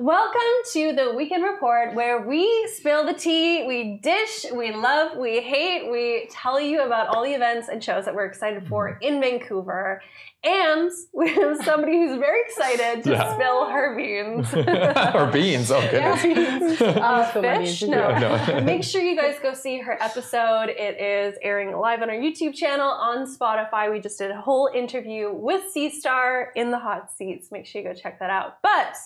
Welcome to the Weekend Report, where we spill the tea, we dish, we love, we hate, we tell you about all the events and shows that we're excited for in Vancouver. And we have somebody who's very excited to spill her beans. Her beans, oh goodness. Fish? No. Make sure you guys go see her episode. It is airing live on our YouTube channel, on Spotify. We just did a whole interview with C-Star in the hot seats. Make sure you go check that out. But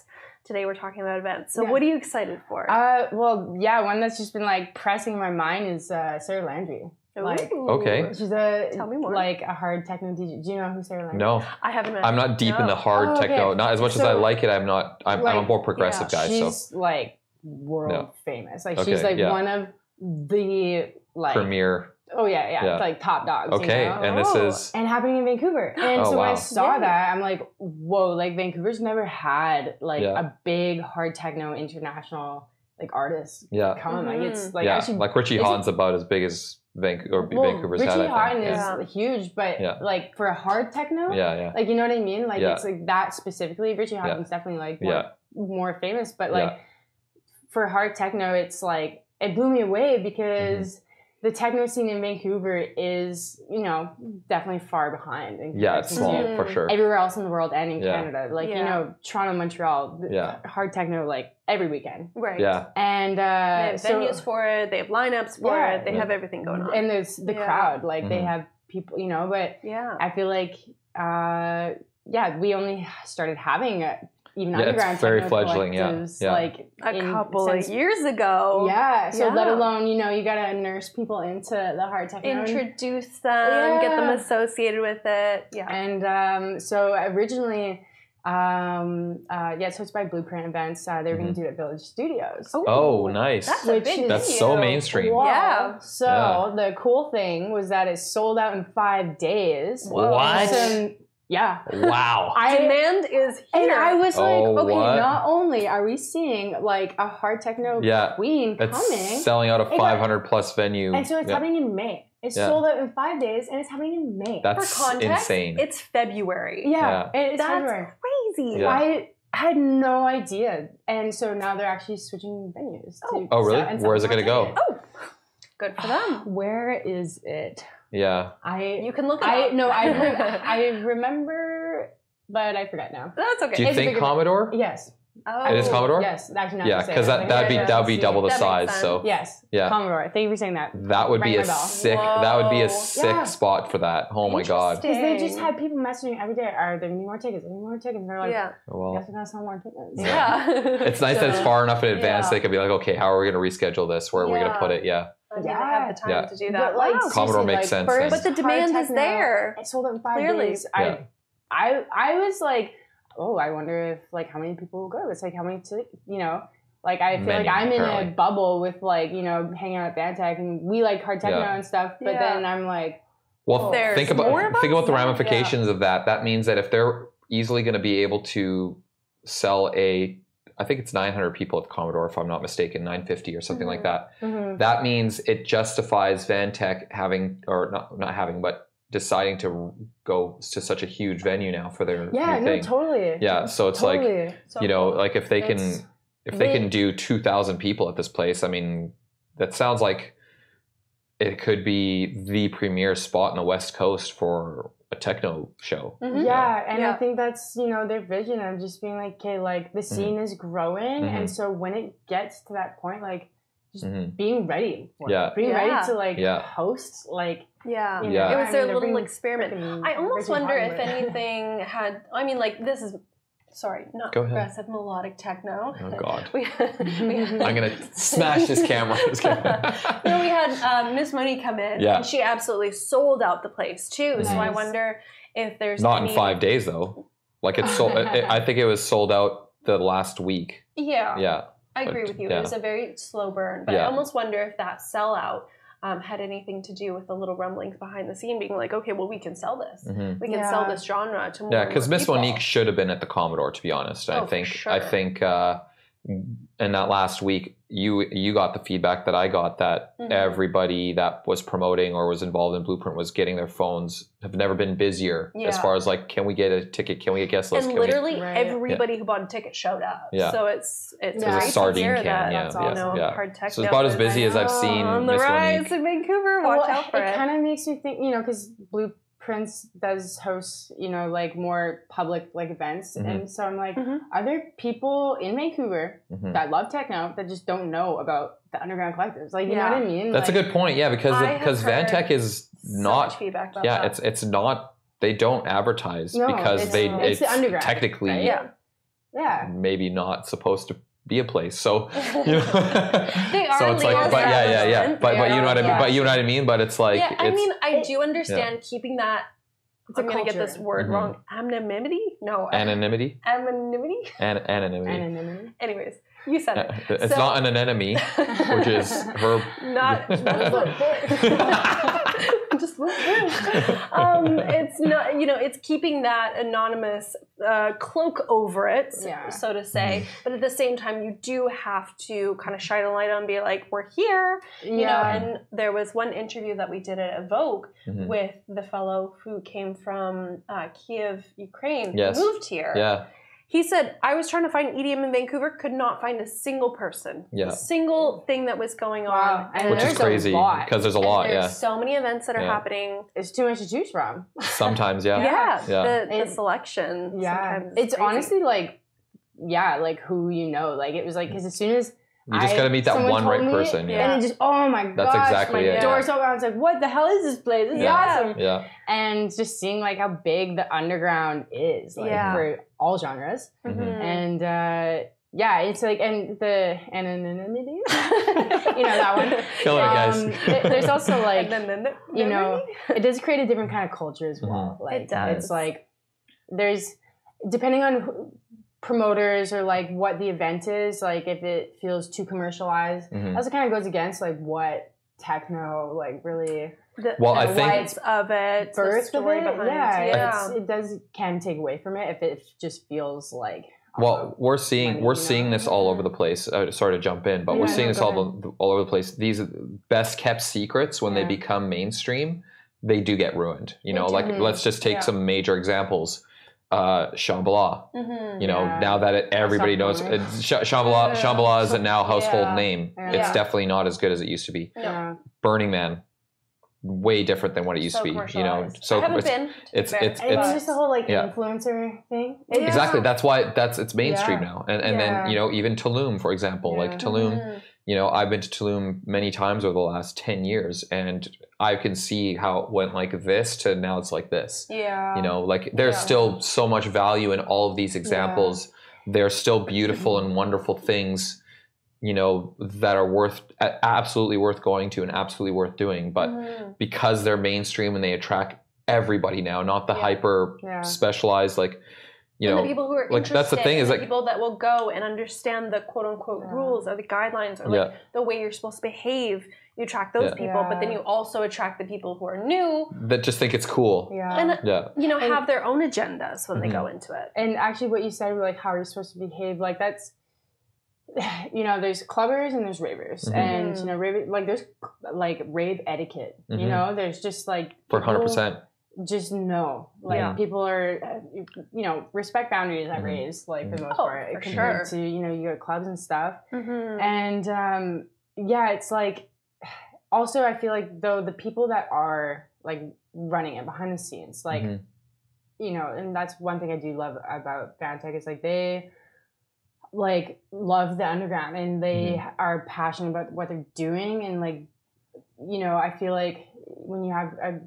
today we're talking about events. So what are you excited for? Well, one that's just been like pressing my mind is Sarah Landry. Like, okay. She's Tell me more. Like a hard techno DJ. Do you know who Sarah Landry is? No. I haven't met I'm not deep in the hard techno. Not as much as I like it. I'm a more progressive guy. She's like world famous. Like she's like one of the like premier. Oh yeah. Like top dogs. Okay, you know? and this is and happening in Vancouver. And so when I saw that, I'm like, whoa! Like Vancouver's never had like a big hard techno international like artist come. Like it's like actually like Richie Hawtin's about as big as Vancouver's Richie had. Richie Hawtin is huge, but like for a hard techno, like you know what I mean? Like it's like that specifically. Richie Hawtin's definitely like more famous, but like for hard techno, it's like it blew me away because the techno scene in Vancouver is, you know, definitely far behind. It's small for sure. Everywhere else in the world and in Canada, like you know, Toronto, Montreal, hard techno like every weekend. Right. Yeah. they And have venues for it. They have lineups for it. They have everything going on. And there's the crowd, like they have people, you know. But I feel like, we only started having even underground it's very techno fledgling, like a couple of years ago. So let alone, you know, you gotta nurse people into the hard techno. Introduce them, get them associated with it. And so originally, so it's by Blueprint Events. They were gonna do it at Village Studios. Oh, nice. That's a big That's so mainstream. Wow. So the cool thing was that it sold out in 5 days. What? Wow. Demand is here. And I was like, okay, not only are we seeing like a hard techno queen coming. It's selling out a 500 plus venue. And so it's happening in May. It's sold out in 5 days and it's happening in May. That's For context, insane. It's February. It's That's February. crazy. Yeah. I had no idea. And so now they're actually switching venues. Oh, really? Where is it going to go? Oh, good for them. Where is it? Yeah. You can look it up. No, I remember, but I forget now. That's okay. Do you think Commodore? Yes. Oh. It is Commodore? Yes. Actually, not yeah, because that would be double the size. So yes. Yeah. Commodore. Thank you for saying that. That would be a sick. That would be a sick spot for that. Oh my god. Because they just had people messaging every day. Are there any more tickets? Any more tickets? And they're like, guess we're gonna sell more tickets. Yeah. It's nice that it's far enough in advance. They could be like, okay, how are we going to reschedule this? Where are we going to put it? Yeah. They have the time to do that. But, like, Commodore makes sense. But the demand is there. It sold out in 5 days. I was like, oh, I wonder if like how many people will go. It's like how many, you know, like I feel like I'm in a bubble with like, you know, hanging out at Vantech and we like hard techno and stuff. But then I'm like, well, think about the ramifications of that. That means that if they're easily going to be able to sell I think it's 900 people at Commodore, if I'm not mistaken, 950 or something like that. That means it justifies Vantech having, or not having, but deciding to go to such a huge venue now for their new thing. Totally. Yeah, so it's like, you know, like if they can do 2,000 people at this place, I mean, that sounds like it could be the premier spot in the West Coast for a techno show. I think that's, you know, their vision of just being like, okay, like the scene is growing, and so when it gets to that point, like just being ready for it, being ready to like host, like you know, it was their little experiment. I almost wonder if anything had, I mean, like this is not progressive melodic techno. Oh God. I'm going to smash this camera. We had Miss Money come in and she absolutely sold out the place too. Nice. So I wonder if there's not in 5 days though. Like it's sold, I think it was sold out the last week. Yeah. I agree with you. It was a very slow burn, but I almost wonder if that sellout had anything to do with the little rumblings behind the scene being like, okay, well, we can sell this. We can sell this genre to more because Miss people. Monique should have been at the Commodore, to be honest. I think in that last week, you got the feedback that I got, that everybody that was promoting or was involved in Blueprint was getting their phones, have never been busier as far as like, can we get a ticket? Can we get guest list? And literally everybody who bought a ticket showed up. Yeah. So it's a sardine can. That's hard techno. So it's about as busy as I've seen. On the rise in Vancouver. Watch out for it. It kind of makes me think, because Blueprints does host, like more public like events, and so I'm like, are there people in Vancouver that love techno that just don't know about the underground collectives? Like, you know what I mean? That's like, a good point. Yeah, because Vantech is not. So much feedback about that. it's not. They don't advertise because it's the underground, technically, right? Maybe not supposed to be a place. So they are. So it's like, but but you know what I mean. But you know what I mean. But it's like, I do understand keeping that. I'm going to get this word wrong. Anonymity? No. Anonymity? Anonymity? Anonymity. Anyways, you said it. It's not an anemone, which is her. Not. Just look good. It's not, it's keeping that anonymous cloak over it, so to say. But at the same time, you do have to kind of shine a light on and be like, we're here. You know, and there was one interview that we did at Evoke with the fellow who came from Kiev, Ukraine, who moved here. Yeah. He said, I was trying to find EDM in Vancouver, could not find a single person, a single thing that was going on. And which is crazy, because there's a lot, There's so many events that are happening. There's too much to choose from. Sometimes, the selection. Yeah. It's honestly like who you know. Like, it was like, because as soon as you just got to meet that one right person. And it just, oh my gosh. That's exactly my door's open. I was like, what the hell is this place? This is awesome. Yeah. And just seeing like how big the underground is for all genres. And it's like, and the anonymity, that one. Kill it, guys. There's also like, it does create a different kind of culture as well. Like, it does. It's like, there's, depending on promoters or like what the event is, like if it feels too commercialized, also kind of goes against like what techno like really I think of it, birth the story of it, behind it can take away from it if it just feels like we're seeing this all over the place. Sorry to jump in, but we're seeing this all over the place. These best kept secrets, when they become mainstream, they do get ruined. Like let's just take some major examples. Shambhala, now that everybody knows Shambhala is a now household name. It's definitely not as good as it used to be. Burning Man, way different than what it used to be. So I haven't been. It's just the whole like influencer thing. Exactly. That's why it's mainstream now. And then even Tulum, for example, like Tulum. I've been to Tulum many times over the last 10 years, and I can see how it went like this to now it's like this. Yeah. Like there's still so much value in all of these examples. They're still beautiful and wonderful things, that are absolutely worth going to and absolutely worth doing. But because they're mainstream and they attract everybody now, not the hyper specialized, like, and the people who are like that's the thing, is like people that will go and understand the quote unquote rules or the guidelines or like the way you're supposed to behave. You attract those people, but then you also attract the people who are new that just think it's cool. And have their own agendas when they go into it. And actually, what you said, like how you're supposed to behave, like that's there's clubbers and there's ravers, and there's like rave etiquette. There's just like for 100%. Just know, like people are, respect boundaries at raves, like for the most part, compared to you go to clubs and stuff, and it's like, also I feel like though the people that are like running it behind the scenes, like and that's one thing I do love about Vantech is like they like love the underground and they are passionate about what they're doing, and like I feel like when you have a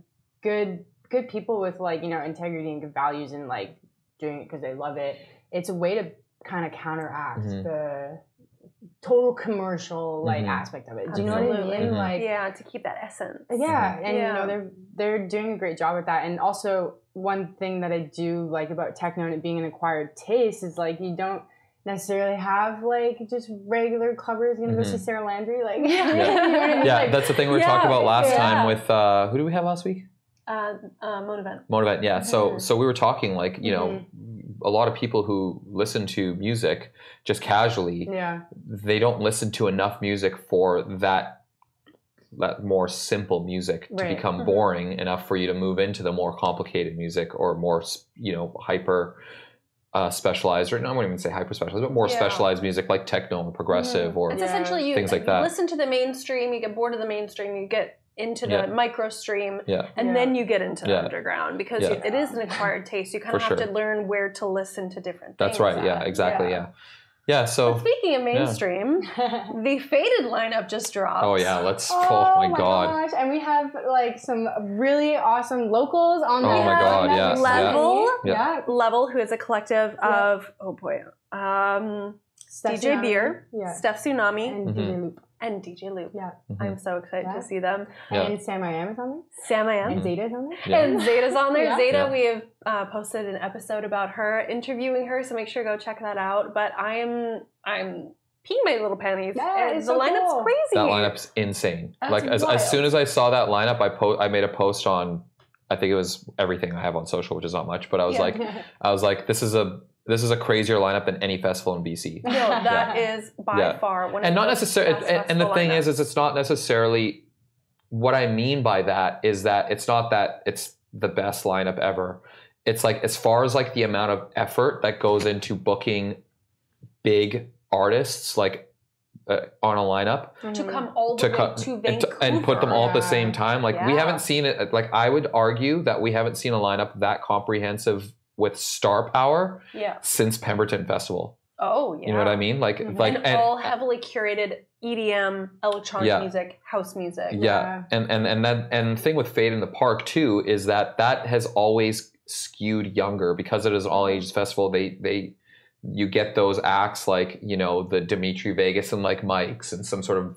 good people with like integrity and good values and like doing it because they love it, it's a way to kind of counteract the total commercial like aspect of it. Do you know what I mean? Like to keep that essence. And they're doing a great job with that. And also one thing that I do like about techno and it being an acquired taste is like you don't necessarily have like just regular clubbers gonna go see Sarah Landry, like you know what I mean? Like, that's the thing we were talking about last time with who did we have last week? Motivent. Yeah. So we were talking like, a lot of people who listen to music just casually, they don't listen to enough music for that more simple music to become boring enough for you to move into the more complicated music or more, you know, hyper specialized, or no, I wouldn't even say hyper specialized, but more specialized music like techno or progressive or it's essentially things like that. Listen to the mainstream, you get bored of the mainstream, you get into the micro stream, and then you get into the underground, because it is an acquired taste. You kind of have to learn where to listen to different things. That's right. Yeah, exactly. Yeah, so... But speaking of mainstream, the Fvded lineup just dropped. Oh, yeah, oh my God. Gosh. And we have, like, some really awesome locals on the God, Level, who is a collective of, DJ Beer, Steph Tsunami, and DJ Loop. And DJ Loop. Yeah. I'm so excited to see them. And Sam I Am is on there. Sam I Am. And Zeta's on there. And Zeta's on there. Zeta, we have posted an episode about her, interviewing her, so make sure to go check that out. But I'm peeing my little panties. Yeah, the lineup's crazy. That lineup's insane. That's as soon as I saw that lineup, I made a post on, I think it was everything I have on social, which is not much, but I was like, this is a crazier lineup than any festival in BC. No, that is by far one of the not necessarily. And the thing is it's not necessarily. What I mean by that is that it's not that it's the best lineup ever. It's like, as far as like the amount of effort that goes into booking big artists, like on a lineup to come all the way to Vancouver and put them all at the same time. Like we haven't seen it. Like I would argue that we haven't seen a lineup that comprehensive with star power since Pemberton Festival. Oh, yeah. You know what I mean? Like all heavily curated EDM, electronic music, house music. Yeah. And the thing with Fade in the Park too is that has always skewed younger, because it is an all ages festival. You get those acts like, you know, the Dimitri Vegas and like Mike's and some sort of,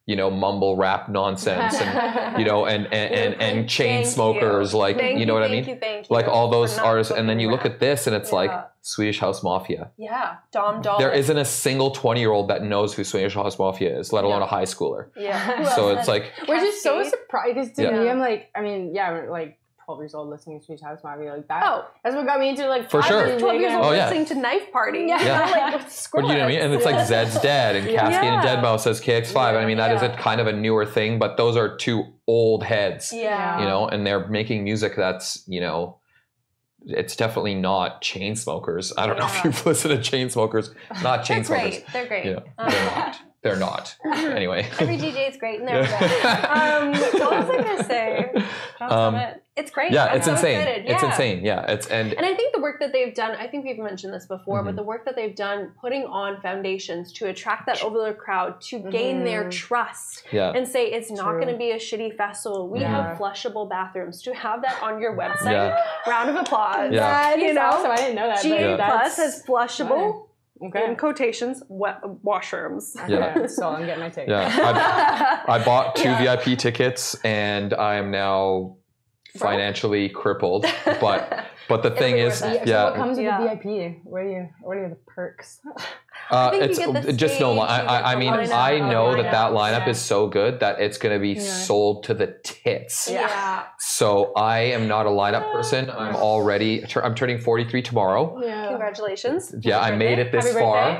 you know, mumble rap nonsense and, you know, and chain smokers, like, you know what I mean? Like all those artists. And then you look at this and it's like Swedish House Mafia. Yeah. Dom Doll. There isn't a single 20-year-old that knows who Swedish House Mafia is, let alone a high schooler. Yeah. So it's like, we're just so surprised, because to me, I'm like, I mean, we're like 12 years old listening to Swedish House Mafia, like that. Oh. That's what got me into like, for sure. 12 years old listening to Knife Party. Yeah. Like with Skrillex. But you know what I mean? And it's like Zed's Dead and Caspian and Deadmau5 says KX5. I mean, that is a kind of a newer thing, but those are two old heads. Yeah. You know, and they're making music that's, you know, it's definitely not Chainsmokers. I don't know if you've listened to Chainsmokers. Not Chainsmokers. They're great. You know, they're not. Anyway. Every DJ is great and they're great. What was I going to say? It's great. Yeah, I'm it's so insane. excited. It's insane. Yeah, and I think the work that they've done, I think we've mentioned this before, but the work that they've done putting on foundations to attract that over crowd, to gain their trust and say it's not going to be a shitty festival. We have flushable bathrooms. To have that on your website, round of applause. Yeah, you know, awesome. I didn't know that. GA Plus has flushable. In quotations, washrooms. Yeah, so I'm getting my ticket. Yeah, I bought 2 VIP tickets, and I am now financially crippled. But the thing is, so what comes with the VIP? What are the perks? It's just no. I mean, I know that lineup is so good that it's going to be sold to the tits. Yeah. So I am not a lineup person. I'm turning 43 tomorrow. Yeah. Congratulations. Yeah, I made it this far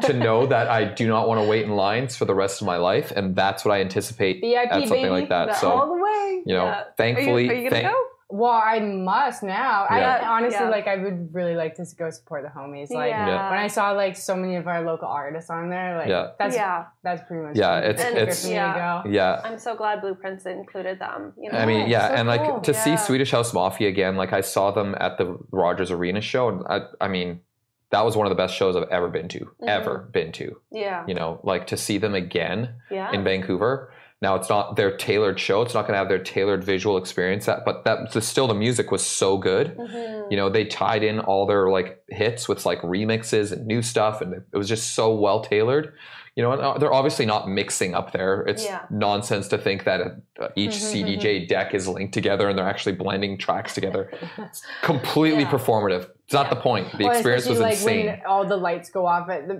to know that I do not want to wait in lines for the rest of my life, and that's what I anticipate VIP, at something like that. So all the way. You know, thankfully, are you gonna go? Well, I must now. I honestly like. I would really like to go support the homies. Like when I saw like so many of our local artists on there, like that's pretty much it's for me to go. Yeah. I'm so glad Blueprints included them. You know? I mean, so and like cool. to see Swedish House Mafia again. Like I saw them at the Rogers Arena show, and I mean, that was one of the best shows I've ever been to. Yeah. You know, like to see them again in Vancouver. Now, it's not their tailored show. It's not going to have their tailored visual experience. But still, the music was so good. Mm-hmm. You know, they tied in all their like hits with like remixes and new stuff, and it was just so well tailored. You know, they're obviously not mixing up there. It's nonsense to think that each CDJ deck is linked together and they're actually blending tracks together. It's completely performative. It's not the point. The experience was insane. When all the lights go off at the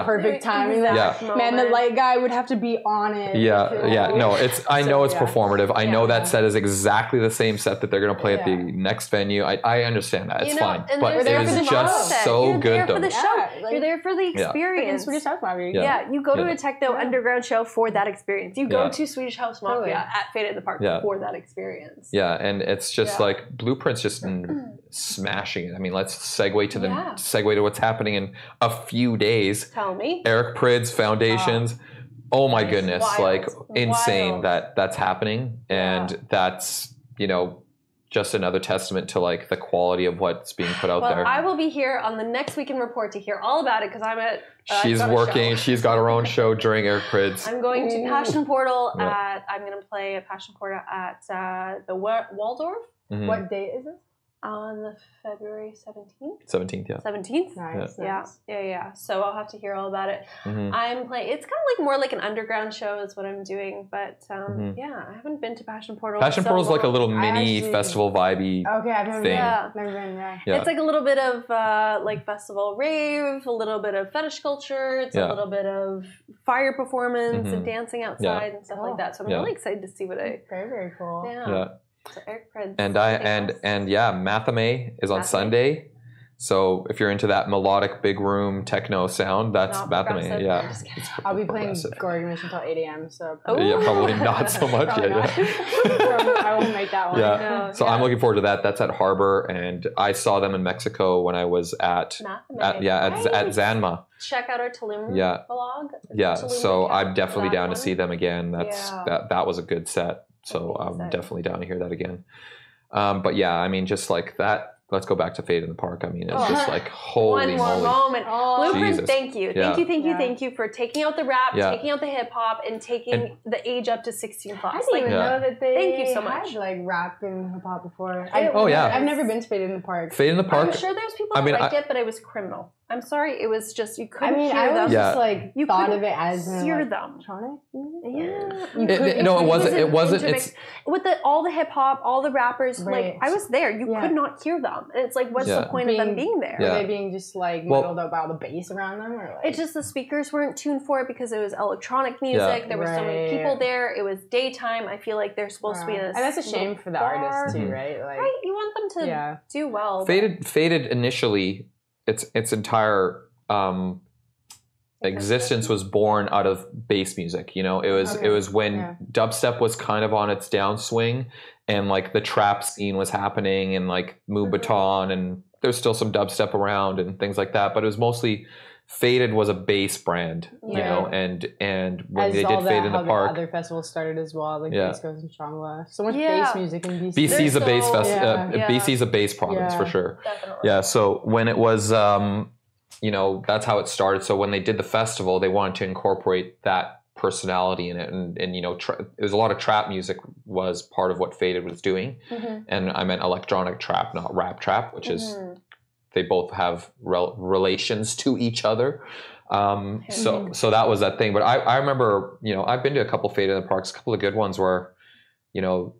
perfect timing. Man, the light guy would have to be on it. No, I know it's performative. I know that set is exactly the same set that they're going to play at the next venue. I understand that. It's fine. But it was just so good. You're there for the show. You're there for the experience. Swedish House Mafia. Yeah, you go to a techno underground show for that experience. You go to Swedish House Mafia at Fvded in the Park for that experience. Yeah, and it's just like Blueprint's just smashing it. I mean, let's segue to what's happening in a few days. Tell me. Eric Prydz Foundations. Oh my goodness, like insane that's happening, and that's just another testament to like the quality of what's being put out there. I will be here on the next Weekend Report to hear all about it because I'm at. She's working. She's got her own show during Eric Prydz. I'm going to Passion Portal I'm going to play a Passion Portal at the Waldorf. Mm-hmm. What date is it? On the February 17th? 17th, yeah. 17th? Nice. Yeah. So I'll have to hear all about it. Mm-hmm. I'm playing, it's kind of like more like an underground show is what I'm doing, but yeah, I haven't been to Passion Portal. Passion Portal is like a little mini festival vibey I've never thing. Never been, It's like a little bit of like festival rave, a little bit of fetish culture, it's a little bit of fire performance and dancing outside and stuff like that. So I'm really excited to see what Very, very cool. Yeah. So Eric Prydz. And Mathame is on Sunday. So if you're into that melodic big room techno sound, that's Mathame. Yeah. I'll be playing Gorgamish until 8 a.m. So probably not so much. I won't make that one. Yeah. So I'm looking forward to that. That's at Harbor, and I saw them in Mexico when I was at Zanma. Check out our Tulum vlog. Yeah. So I'm definitely down to see them again. That was a good set. So I'm definitely down to hear that again. But yeah, I mean, just like that. Let's go back to Fvded in the Park. I mean, it's just like, holy moly. One more moment. Blueprint, Jesus. thank you. Thank you for taking out the rap, taking out the hip hop, and taking the age up to 16 plus. I didn't even know that they thank you so much. had like rap and hip hop before. I've never been to Fvded in the Park. Fvded in the Park. I'm sure there's people that liked it, but it was criminal. I'm sorry, it was just, you couldn't hear them. I was just like, you thought of it as hear them. Electronic? Yeah. It wasn't. It's with all the hip hop, all the rappers, like I was there. You could not hear them. And it's like, what's the point of them being there? Were they being just like muddled up by all the bass around them? Or like? It's just the speakers weren't tuned for it because it was electronic music. There were so many people there. It was daytime. I feel like they're supposed to be in a and that's a shame for the artists too, right? Like, right. You want them to do well. Fvded initially, its entire existence was born out of bass music. It was when dubstep was kind of on its downswing, and like the trap scene was happening, and like Moombahton, and there's still some dubstep around and things like that. But it was mostly Fvded was a bass brand, and when they did Fvded in the Park, other festivals started as well, like Bass Coast and Shangri-La. So much bass music in BC. BC's a bass BC's a bass province for sure. Definitely. Yeah. So when it was, that's how it started. So when they did the festival, they wanted to incorporate that personality in it, and it was a lot of trap music was part of what Fvded was doing, and I meant electronic trap, not rap trap, which is. They both have relations to each other. So that was that thing. But I remember, I've been to a couple Fvded in the Parks, a couple of good ones where, the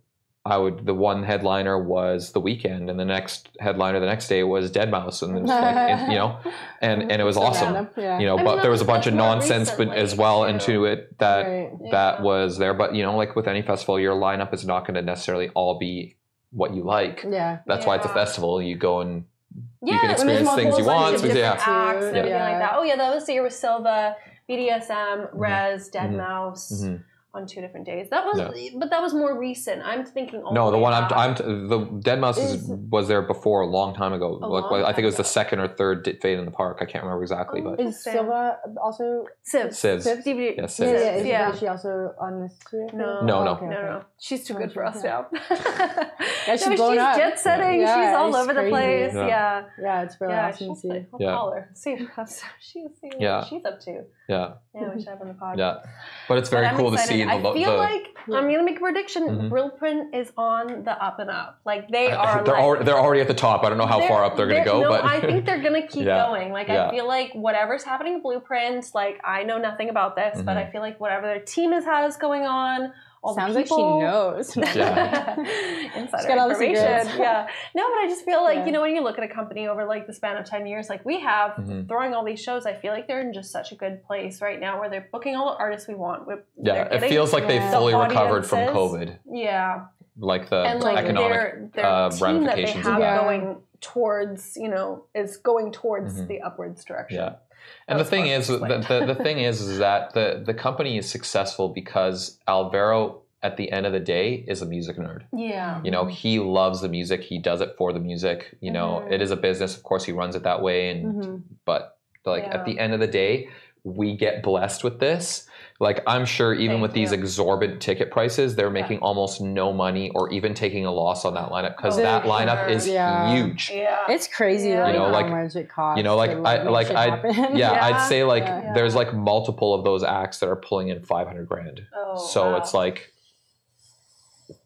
one headliner was The Weeknd, and the next headliner the next day was Deadmau5, and it was like, and it was awesome. But there was a bunch of nonsense as well into it that was there. But like with any festival, your lineup is not going to necessarily all be what you like. Yeah, that's why it's a festival. You go and you can experience things you want. Acts and everything like that. Oh yeah, that was the year with Silva, BDSM, Rez, Deadmau5 on 2 different days. That was, but that was more recent. I'm thinking. No, the one the Deadmau5 was there before a long time ago. I think it was the second or third Fvded in the Park. I can't remember exactly, but is Silva also Sivs? Yeah, Sivs. Yeah. Is she also on this too? No. She's too good for us now. She's jet setting. She's all over the place. Yeah, it's really awesome to see. I'll call her. See what she's up to. Yeah, we should have on the podcast. Yeah, but it's very cool to see. I feel like I'm gonna make a prediction. Blueprint is on the up and up. Like they are. They're already at the top. I don't know how far up they're gonna go, but I think they're gonna keep going. Like I feel like whatever's happening at Blueprint, like I know nothing about this, but I feel like whatever their team has going on. Sounds like she knows. Insider information. No, but I just feel like, when you look at a company over like the span of 10 years, like we have throwing all these shows, I feel like they're in just such a good place right now where they're booking all the artists we want. It feels like they've fully recovered from COVID. Yeah. like the and like economic their team that they ramifications have of that. going towards, is going towards the upwards direction. Yeah. And the thing is that the company is successful because Alvaro, at the end of the day, is a music nerd. Yeah. He loves the music. He does it for the music. It is a business. Of course, he runs it that way. But at the end of the day, we get blessed with this. Like, I'm sure even with these exorbitant ticket prices, they're making almost no money or even taking a loss on that lineup, because that lineup is huge. Yeah. It's crazy how much it costs. I'd say there's like multiple of those acts that are pulling in $500,000. So it's like,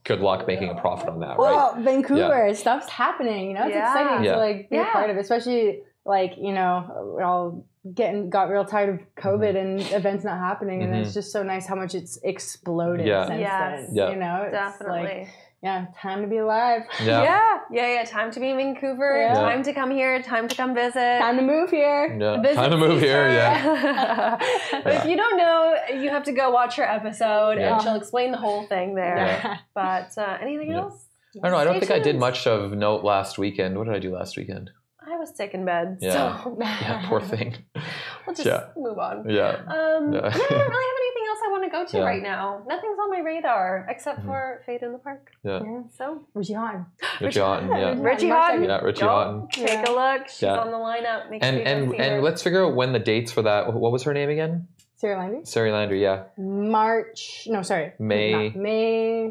good luck making a profit on that, right? Well, Vancouver, stuff's happening, it's exciting to be a part of it, especially we're all got real tired of COVID and events not happening, and it's just so nice how much it's exploded since then. It's definitely. Time to be alive. Time to be in Vancouver. Time to come here. Time to come visit. Time to move here. Time to move here. But if you don't know, you have to go watch her episode, and she'll explain the whole thing there. But anything else? I don't know. I don't think I did much of note last weekend. What did I do last weekend? I was sick in bed. So poor thing. We'll just move on. Yeah. I don't really have anything else I want to go to right now. Nothing's on my radar except for Fade in the Park. So Richie Houghton. Richie Houghton. Richie Houghton. Yeah, Richie Houghton. Take a look. She's on the lineup. Make sure and let's figure out when the dates for that. What was her name again? Sarah Landry, yeah. May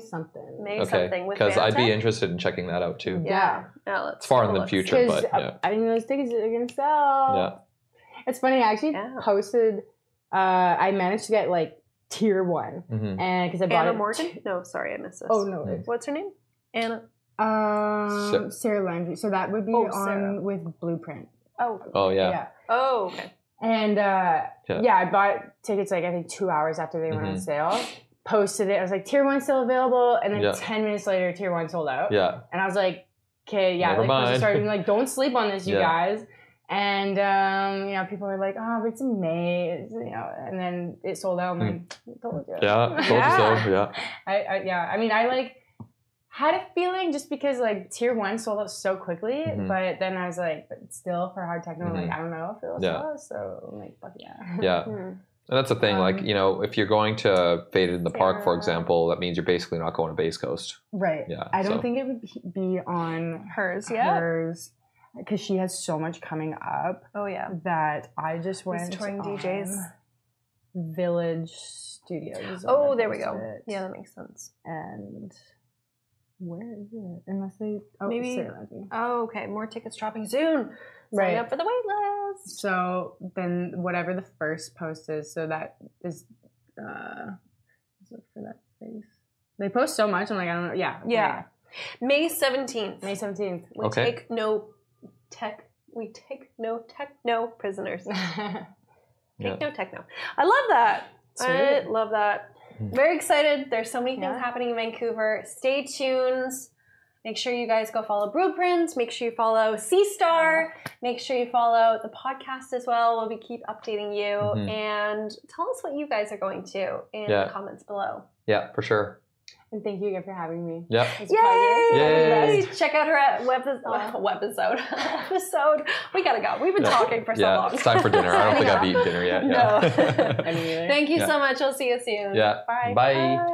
something. Something with because I'd be interested in checking that out too. It's far in the future, but I think those tickets are gonna sell. It's funny, I actually posted. I managed to get like tier 1, and because I bought Anna Morgan. No, sorry, I missed this. Oh no, what's her name? Anna. Sarah Landry. So that would be on with Blueprint. Oh yeah. Oh okay. And I bought tickets I think 2 hours after they went on sale. Posted it. I was like, tier 1 still available, and then 10 minutes later, tier 1 sold out. Yeah. And I was like, okay, Never mind. Started being like, don't sleep on this, you guys. And people were like, oh, but it's in May, and then it sold out. I'm like, I told you. Yeah, told you so. Yeah. I mean, I had a feeling just because tier 1 sold out so quickly, but then I was like, but still for hard techno, I don't know if it will sell out, so I'm like, fuck yeah. Yeah. And that's the thing, if you're going to Faded in the Park, for example, that means you're basically not going to Base Coast. Right. Yeah. I don't think it would be on hers because she has so much coming up. Oh yeah. That I just went touring DJs. Village Studios. Oh, there we go. Yeah, that makes sense. And where is it? Unless they maybe. Oh, okay. More tickets dropping soon. Sign up for the wait list. So then, whatever the first post is, so that is. Let's look for that face. They post so much. I'm like, I don't know. Yeah. May 17th. May 17th. We take no techno prisoners. Take no techno. I love that. Sweet. I love that. Very excited. There's so many things happening in Vancouver. Stay tuned. Make sure you guys go follow Blueprint. Make sure you follow C-Star. Make sure you follow the podcast as well. We'll keep updating you. And tell us what you guys are going to in the comments below. Yeah, for sure. And thank you again for having me. Yeah. Yay! Check out her episode. We gotta go. We've been talking for so long. It's time for dinner. I don't think I've eaten dinner yet. No. Thank you so much. I'll see you soon. Yeah. Bye. Bye.